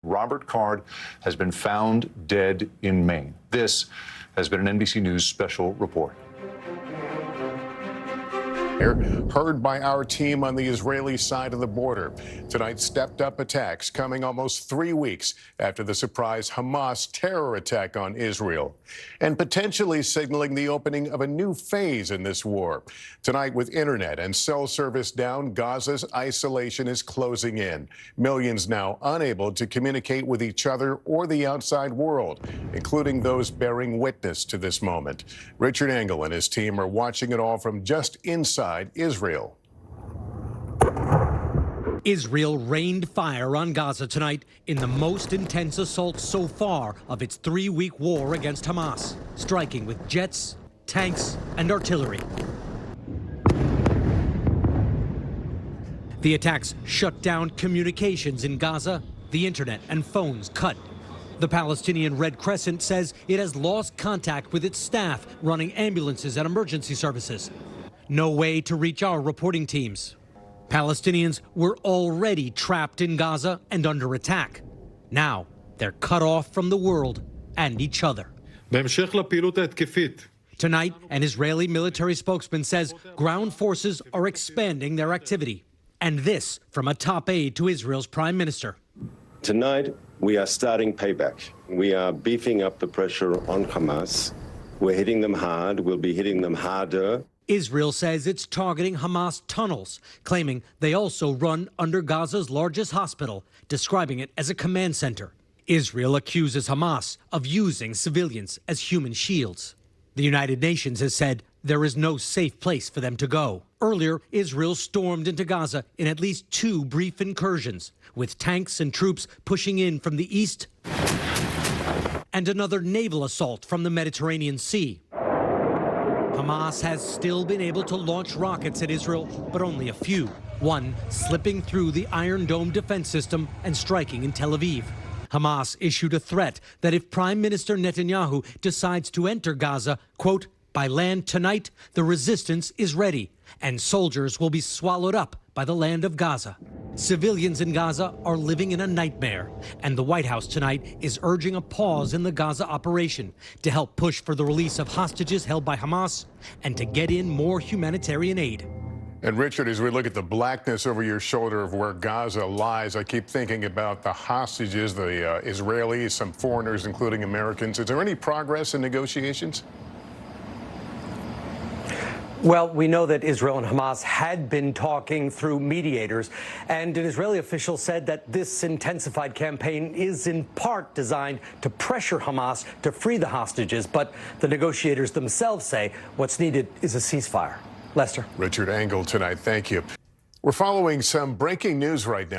Robert Card has been found dead in Maine. This has been an NBC News special report. Heard by our team on the Israeli side of the border. Tonight, stepped-up attacks coming almost 3 weeks after the surprise Hamas terror attack on Israel, and potentially signaling the opening of a new phase in this war. Tonight, with internet and cell service down, Gaza's isolation is closing in. Millions now unable to communicate with each other or the outside world, including those bearing witness to this moment. Richard Engel and his team are watching it all from just inside Israel. Israel rained fire on Gaza tonight in the most intense assault so far of its 3-week war against Hamas, striking with jets, tanks, and artillery. The attacks shut down communications in Gaza, the internet and phones cut. The Palestinian Red Crescent says it has lost contact with its staff running ambulances and emergency services. No way to reach our reporting teams. Palestinians were already trapped in Gaza and under attack. Now they're cut off from the world and each other. Tonight, an Israeli military spokesman says ground forces are expanding their activity. And this from a top aide to Israel's prime minister. Tonight, we are starting payback. We are beefing up the pressure on Hamas. We're hitting them hard. We'll be hitting them harder. Israel says it's targeting Hamas tunnels, claiming they also run under Gaza's largest hospital, describing it as a command center. Israel accuses Hamas of using civilians as human shields. The United Nations has said there is no safe place for them to go. Earlier, Israel stormed into Gaza in at least 2 brief incursions, with tanks and troops pushing in from the east and another naval assault from the Mediterranean Sea. Hamas has still been able to launch rockets at Israel, but only a few. One slipping through the Iron Dome defense system and striking in Tel Aviv. Hamas issued a threat that if Prime Minister Netanyahu decides to enter Gaza, quote, by land tonight, the resistance is ready, and soldiers will be swallowed up by the land of Gaza. Civilians in Gaza are living in a nightmare, and the White House tonight is urging a pause in the Gaza operation to help push for the release of hostages held by Hamas and to get in more humanitarian aid. And Richard, as we look at the blackness over your shoulder of where Gaza lies, I keep thinking about the hostages, the Israelis, some foreigners, including Americans. Is there any progress in negotiations? Well, we know that Israel and Hamas had been talking through mediators, and an Israeli official said that this intensified campaign is in part designed to pressure Hamas to free the hostages, but the negotiators themselves say what's needed is a ceasefire. Lester. Richard Engel tonight, thank you. We're following some breaking news right now.